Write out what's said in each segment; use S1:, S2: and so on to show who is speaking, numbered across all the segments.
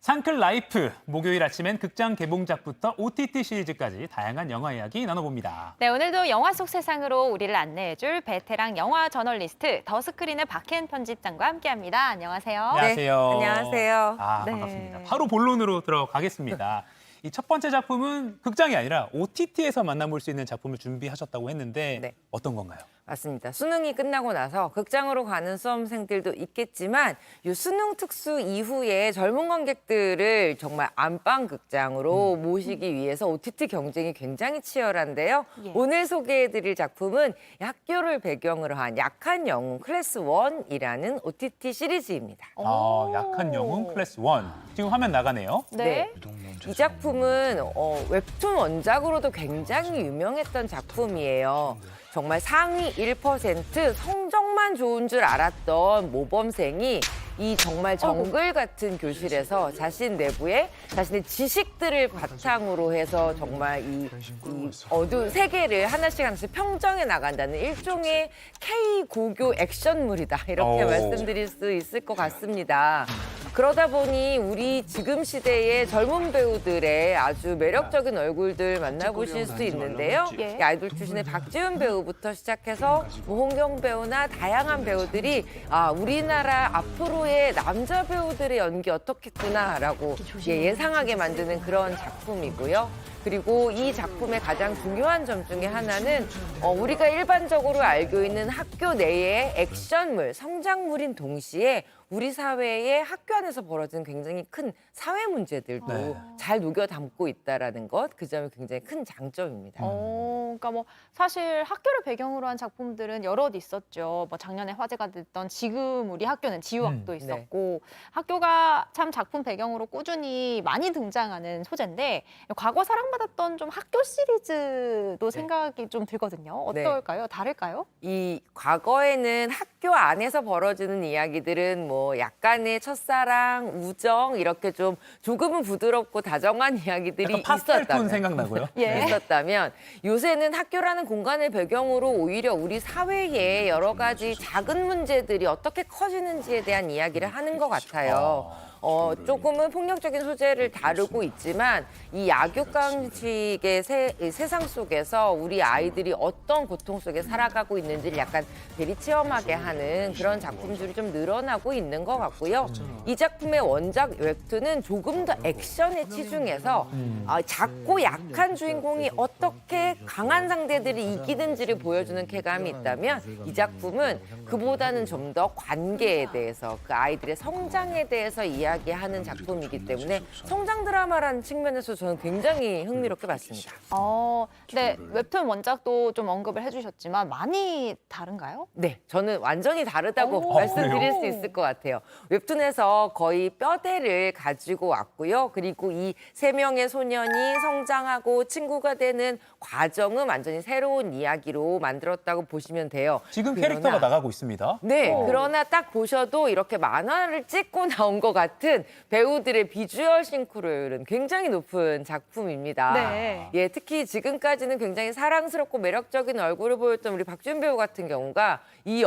S1: 상클 라이프, 목요일 아침엔 극장 개봉작부터 OTT 시리즈까지 다양한 영화 이야기 나눠봅니다.
S2: 네, 오늘도 영화 속 세상으로 우리를 안내해줄 베테랑 영화 저널리스트 더스크린의 박혜은 편집장과 함께합니다. 안녕하세요.
S1: 안녕하세요.
S3: 안녕하세요.
S1: 아,
S2: 네.
S1: 반갑습니다. 바로 본론으로 들어가겠습니다. 이 첫 번째 작품은 극장이 아니라 OTT에서 만나볼 수 있는 작품을 준비하셨다고 했는데
S3: 네.
S1: 어떤 건가요?
S3: 맞습니다. 수능이 끝나고 나서 극장으로 가는 수험생들도 있겠지만 이 수능 특수 이후에 젊은 관객들을 정말 안방 극장으로 모시기 위해서 OTT 경쟁이 굉장히 치열한데요.
S2: 예.
S3: 오늘 소개해드릴 작품은 학교를 배경으로 한 약한 영웅 클래스 1이라는 OTT 시리즈입니다.
S1: 아, 약한 영웅 클래스 1. 지금 화면 나가네요.
S2: 네.
S3: 이 작품은 웹툰 원작으로도 굉장히 유명했던 작품이에요. 정말 상위 1% 성적만 좋은 줄 알았던 모범생이 이 정말 정글 같은 교실에서 자신 내부에 자신의 지식들을 바탕으로 해서 정말 이 어두운 세계를 하나씩 평정해 나간다는 일종의 K-고교 액션물이다. 이렇게
S1: 오.
S3: 말씀드릴 수 있을 것 같습니다. 그러다 보니 우리 지금 시대의 젊은 배우들의 아주 매력적인 얼굴들 만나보실 수 있는데요.
S2: 예.
S3: 이 아이돌 출신의 박지훈 배우부터 시작해서 홍경 배우나 다양한 배우들이 우리나라 앞으로의 남자 배우들의 연기 어떻겠구나라고 예상하게 만드는 그런 작품이고요. 그리고 이 작품의 가장 중요한 점 중에 하나는 우리가 일반적으로 알고 있는 학교 내의 액션물, 성장물인 동시에 우리 사회의 학교 안에서 벌어지는 굉장히 큰 사회 문제들도
S1: 네.
S3: 잘 녹여 담고 있다라는 것, 그 점이 굉장히 큰 장점입니다.
S2: 그러니까 뭐 사실 학교를 배경으로 한 작품들은 여럿 있었죠. 뭐 작년에 화제가 됐던 지금 우리 학교는 지우학도 있었고 학교가 참 작품 배경으로 꾸준히 많이 등장하는 소재인데 과거 사랑받았던 좀 학교 시리즈도 생각이 좀 들거든요.
S3: 네.
S2: 어떨까요? 다를까요?
S3: 이 과거에는 학교 안에서 벌어지는 이야기들은 뭐 약간의 첫사랑, 우정 이렇게 좀 조금은 부드럽고 다정한 이야기들이
S1: 약간 파스텔 톤
S3: 있었다면
S1: 생각나고요.
S2: 예.
S3: 있었다면 요새는 학교라는 공간을 배경으로 오히려 우리 사회의 여러 가지 작은 문제들이 어떻게 커지는지에 대한 이야기를 하는 것 같아요. 조금은 폭력적인 소재를 다루고 있지만 이 약육강식의 세상 속에서 우리 아이들이 어떤 고통 속에 살아가고 있는지를 약간 대리 체험하게 하는 그런 작품들이 좀 늘어나고 있는 것 같고요. 이 작품의 원작 웹툰은 조금 더 액션에 치중해서 작고 약한 주인공이 어떻게 강한 상대들이 이기는지를 보여주는 쾌감이 있다면 이 작품은 그보다는 좀 더 관계에 대해서 그 아이들의 성장에 대해서 이야기하는 작품이기 때문에 성장 드라마라는 측면에서 저는 굉장히 흥미롭게 봤습니다.
S2: 네, 웹툰 원작도 좀 언급을 해주셨지만 많이 다른가요?
S3: 네, 저는 완전히 다르다고
S2: 오,
S3: 말씀드릴
S2: 그래요?
S3: 수 있을 것 같아요. 웹툰에서 거의 뼈대를 가지고 왔고요. 그리고 이 세 명의 소년이 성장하고 친구가 되는 과정은 완전히 새로운 이야기로 만들었다고 보시면 돼요.
S1: 지금
S3: 그러나-
S1: 캐릭터가 나가고 있습니다.
S3: 네, 그러나 딱 보셔도 이렇게 만화를 찍고 나온 것 같은 배우들의 비주얼 싱크로율은 굉장히 높은 작품입니다.
S2: 네.
S3: 예, 특히 지금까지는 굉장히 사랑스럽고 매력적인 얼굴을 보였던 우리 박지훈 배우 같은 경우가 이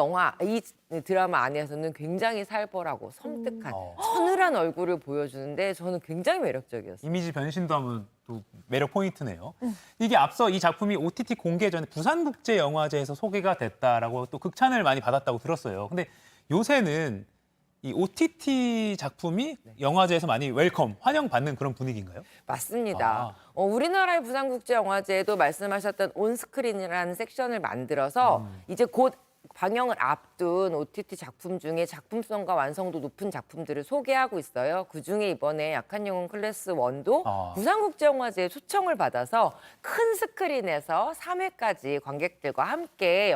S3: 드라마 안에서는 굉장히 살벌하고 섬뜩한 서늘한 얼굴을 보여주는데 저는 굉장히 매력적이었어요.
S1: 이미지 변신도 하면 또 매력 포인트네요. 이게 앞서 이 작품이 OTT 공개 전에 부산국제영화제에서 소개가 됐다라고 또 극찬을 많이 받았다고 들었어요. 근데 요새는 이 OTT 작품이 영화제에서 많이 웰컴, 환영받는 그런 분위기인가요?
S3: 맞습니다. 우리나라의 부산국제영화제에도 말씀하셨던 온스크린이라는 섹션을 만들어서 이제 곧 방영을 앞둔 OTT 작품 중에 작품성과 완성도 높은 작품들을 소개하고 있어요. 그중에 이번에 약한 영웅 클래스 1도 부산국제영화제에 초청을 받아서 큰 스크린에서 3회까지 관객들과 함께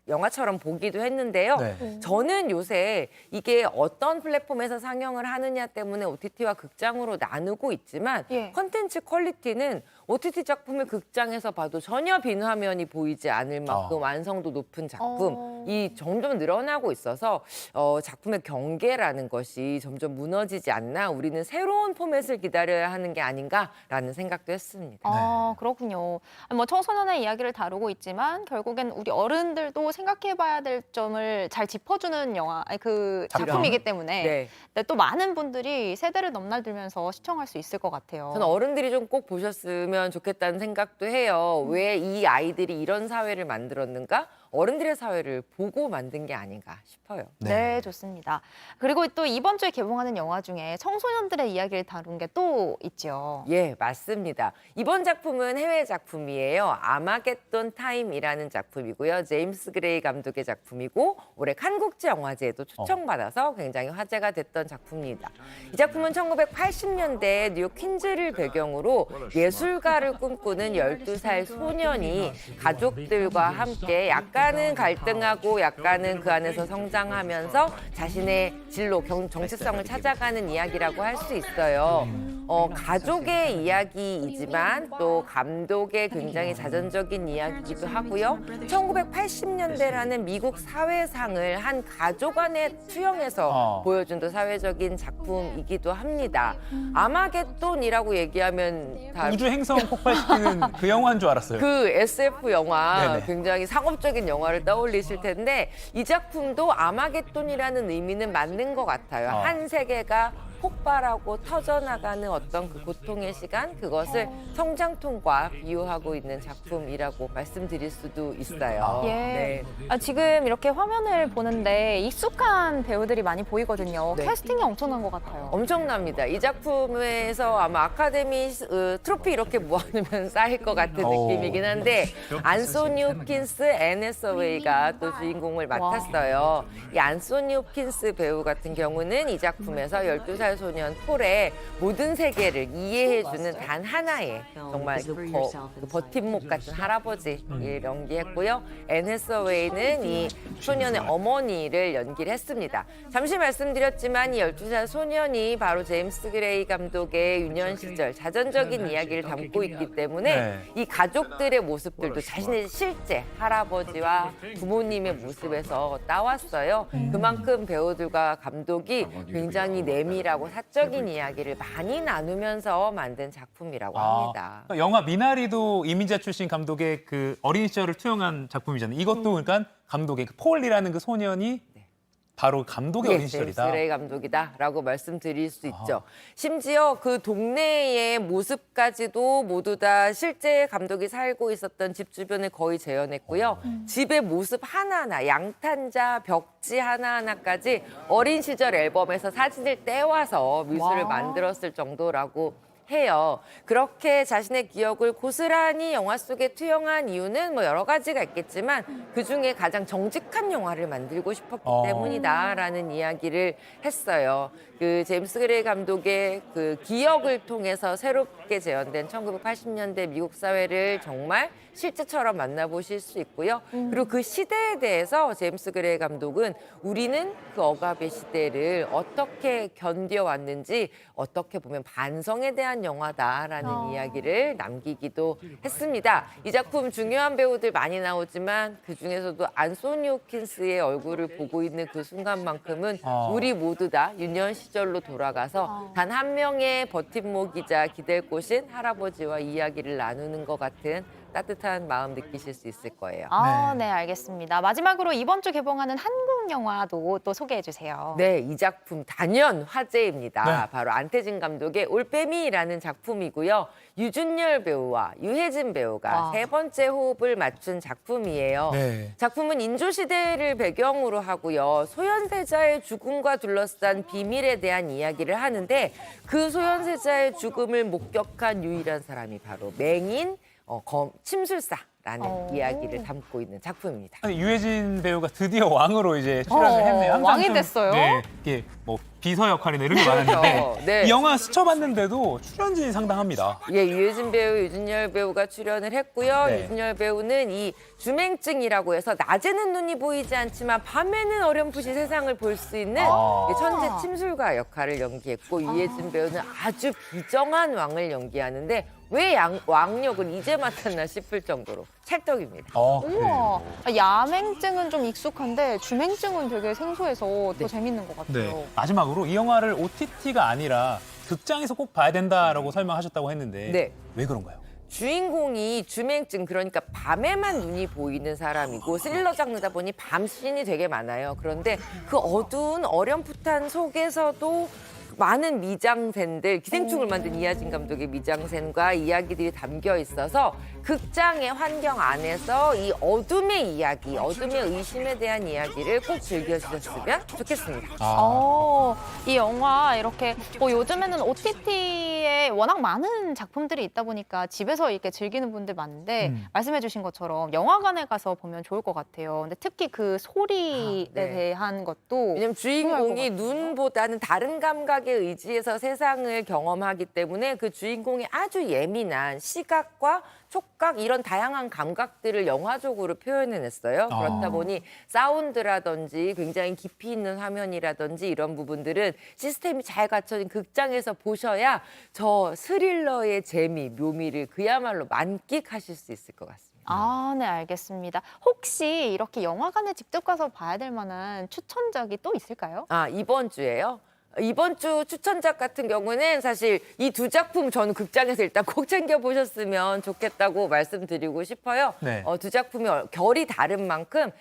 S3: 영화처럼 보기도 했는데요.
S1: 네.
S3: 저는 요새 이게 어떤 플랫폼에서 상영을 하느냐 때문에 OTT와 극장으로 나누고 있지만
S2: 예.
S3: 콘텐츠 퀄리티는 OTT 작품을 극장에서 봐도 전혀 빈 화면이 보이지 않을 만큼 완성도 높은 작품 이 점점 늘어나고 있어서 작품의 경계라는 것이 점점 무너지지 않나 우리는 새로운 포맷을 기다려야 하는 게 아닌가라는 생각도 했습니다.
S2: 아, 그렇군요. 뭐 청소년의 이야기를 다루고 있지만 결국엔 우리 어른들도 생각해봐야 될 점을 잘 짚어주는 영화, 아니, 그 작품이기 때문에
S3: 네.
S2: 근데 또 많은 분들이 세대를 넘나들면서 시청할 수 있을 것 같아요.
S3: 저는 어른들이 좀 꼭 보셨으면 좋겠다는 생각도 해요. 왜 이 아이들이 이런 사회를 만들었는가? 어른들의 사회를 보고 만든 게 아닌가 싶어요.
S2: 네, 좋습니다. 그리고 또 이번 주에 개봉하는 영화 중에 청소년들의 이야기를 다룬 게 또 있죠.
S3: 예, 맞습니다. 이번 작품은 해외 작품이에요. 아마겟돈 타임이라는 작품이고요. 제임스 그레이 감독의 작품이고 올해 칸국제 영화제에도 초청받아서 굉장히 화제가 됐던 작품입니다. 이 작품은 1980년대 뉴욕 퀸즈를 배경으로 예술가를 꿈꾸는 12살 소년이 가족들과 함께 약간은 갈등하고 약간은 그 안에서 성장하면서 자신의 진로, 정체성을 찾아가는 이야기라고 할 수 있어요. 가족의 이야기이지만 또 감독의 굉장히 자전적인 이야기이기도 하고요. 1980년대라는 미국 사회상을 한 가족 안에 투영해서 보여준 또 사회적인 작품이기도 합니다. 아마겟돈이라고 얘기하면 다
S1: 우주 행성 폭발시키는 그 영화인 줄 알았어요.
S3: 그 SF 영화
S1: 네네.
S3: 굉장히 상업적인 영화를 떠올리실 텐데 이 작품도 아마겟돈이라는 의미는 맞는 것 같아요. 한 세계가 폭발하고 터져나가는 어떤 그 고통의 시간, 그것을 성장통과 비유하고 있는 작품이라고 말씀드릴 수도 있어요.
S2: 예.
S3: 네.
S2: 지금 이렇게 화면을 보는데 익숙한 배우들이 많이 보이거든요.
S3: 네.
S2: 캐스팅이 엄청난 것 같아요.
S3: 엄청납니다. 이 작품에서 아마 아카데미 트로피 이렇게 모아놓으면 쌓일 것 같은 느낌이긴 한데 안소니 홉킨스, 앤 해서웨이가 또 주인공을 맡았어요. 이 안소니 홉킨스 배우 같은 경우는 이 작품에서 12살 소년 폴의 모든 세계를 이해해주는 단 하나의 정말 그 버팀목 같은 할아버지를 연기했고요. 앤 해서웨이는 이 소년의 어머니를 연기를 했습니다. 잠시 말씀드렸지만 이 12살 소년이 바로 제임스 그레이 감독의 유년 시절 자전적인 이야기를 담고 있기 때문에 이 가족들의 모습들도 자신의 실제 할아버지와 부모님의 모습에서 따왔어요. 그만큼 배우들과 감독이 굉장히 내밀하고 사적인 이야기를 많이 나누면서 만든 작품이라고 합니다.
S1: 영화 미나리도 이민자 출신 감독의 그 어린 시절을 투영한 작품이잖아요. 이것도 그러니까 감독의 그 폴이라는 그 소년이 바로 감독의 어린 시절이다.
S3: 제임스 그레이 감독이다라고 말씀드릴 수 있죠. 심지어 그 동네의 모습까지도 모두 다 실제 감독이 살고 있었던 집 주변을 거의 재현했고요. 집의 모습 하나하나, 양탄자, 벽지 하나하나까지 어린 시절 앨범에서 사진을 떼와서 미술을 만들었을 정도라고 해요. 그렇게 자신의 기억을 고스란히 영화 속에 투영한 이유는 뭐 여러 가지가 있겠지만 그중에 가장 정직한 영화를 만들고 싶었기 때문이다라는 이야기를 했어요. 그 제임스 그레이 감독의 그 기억을 통해서 새롭게 재현된 1980년대 미국 사회를 정말 실제처럼 만나보실 수 있고요. 그리고 그 시대에 대해서 제임스 그레이 감독은 우리는 그 억압의 시대를 어떻게 견뎌왔는지 어떻게 보면 반성에 대한 영화다라는 이야기를 남기기도 했습니다. 이 작품 중요한 배우들 많이 나오지만 그중에서도 안소니 홉킨스의 얼굴을 보고 있는 그 순간만큼은 우리 모두 다 유년 시절로 돌아가서 단 한 명의 버팀목이자 기댈 곳인 할아버지와 이야기를 나누는 것 같은 따뜻한 마음 느끼실 수 있을 거예요.
S2: 네, 알겠습니다. 마지막으로 이번 주 개봉하는 한국 영화도 또 소개해 주세요.
S3: 네, 이 작품 단연 화제입니다.
S1: 네.
S3: 바로 안태진 감독의 올빼미라는 작품이고요. 유준열 배우와 유해진 배우가 세 번째 호흡을 맞춘 작품이에요.
S1: 네.
S3: 작품은 인조시대를 배경으로 하고요. 소현세자의 죽음과 둘러싼 비밀에 대한 이야기를 하는데 그 소현세자의 죽음을 목격한 유일한 사람이 바로 맹인 침술사라는 이야기를 담고 있는 작품입니다.
S1: 아니, 유해진 배우가 드디어 왕으로 이제 출연을 했네요. 항상
S2: 왕이
S1: 좀,
S2: 됐어요?
S1: 네, 이게 뭐 비서 역할이나 이런 게 많았는데
S3: 네.
S1: 이 영화 스쳐봤는데도 출연진이 상당합니다.
S3: 예, 유해진 배우, 유준열 배우가 출연을 했고요.
S1: 네.
S3: 유준열 배우는 이 주맹증이라고 해서 낮에는 눈이 보이지 않지만 밤에는 어렴풋이 세상을 볼 수 있는 이 천재 침술가 역할을 연기했고 유해진 배우는 아주 비정한 왕을 연기하는데 왜 왕역을 이제 맡았나 싶을 정도로 찰떡입니다.
S2: 우와, 야맹증은 좀 익숙한데 주맹증은 되게 생소해서 더
S3: 네.
S2: 재밌는 것 같아요.
S1: 네. 마지막으로 이 영화를 OTT가 아니라 극장에서 꼭 봐야 된다라고 설명하셨다고 했는데
S3: 네.
S1: 왜 그런가요?
S3: 주인공이 주맹증, 그러니까 밤에만 눈이 보이는 사람이고 스릴러 장르다 보니 밤 씬이 되게 많아요. 그런데 그 어두운 어렴풋한 속에서도 많은 미장센들, 기생충을 만든 이하진 감독의 미장센과 이야기들이 담겨 있어서 극장의 환경 안에서 이 어둠의 이야기, 어둠의 의심에 대한 이야기를 꼭 즐겨주셨으면 좋겠습니다.
S2: 이 영화 이렇게 뭐 요즘에는 OTT에 워낙 많은 작품들이 있다 보니까 집에서 이렇게 즐기는 분들 많은데 말씀해주신 것처럼 영화관에 가서 보면 좋을 것 같아요. 근데 특히 그 소리에
S3: 네.
S2: 대한 것도
S3: 왜냐면 주인공이 눈보다는 다른 감각에 의지해서 세상을 경험하기 때문에 그 주인공이 아주 예민한 시각과 촉각 이런 다양한 감각들을 영화적으로 표현해냈어요. 그렇다 보니 사운드라든지 굉장히 깊이 있는 화면이라든지 이런 부분들은 시스템이 잘 갖춰진 극장에서 보셔야 저 스릴러의 재미, 묘미를 그야말로 만끽하실 수 있을 것 같습니다.
S2: 네, 알겠습니다. 혹시 이렇게 영화관에 직접 가서 봐야 될 만한 추천작이 또 있을까요?
S3: 이번 주에요? 이번 주 추천작 같은 경우는 사실 이 두 작품 저는 극장에서 일단 꼭 챙겨보셨으면 좋겠다고 말씀드리고 싶어요.
S1: 네.
S3: 두 작품이 결이 다른 만큼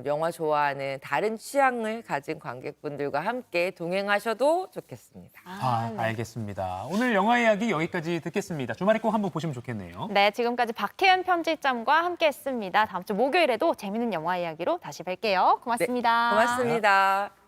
S3: 영화 좋아하는 다른 취향을 가진 관객분들과 함께 동행하셔도 좋겠습니다.
S2: 네.
S1: 알겠습니다. 오늘 영화 이야기 여기까지 듣겠습니다. 주말에 꼭 한번 보시면 좋겠네요.
S2: 네, 지금까지 박혜연 편집장과 함께했습니다. 다음 주 목요일에도 재밌는 영화 이야기로 다시 뵐게요. 고맙습니다.
S3: 고맙습니다.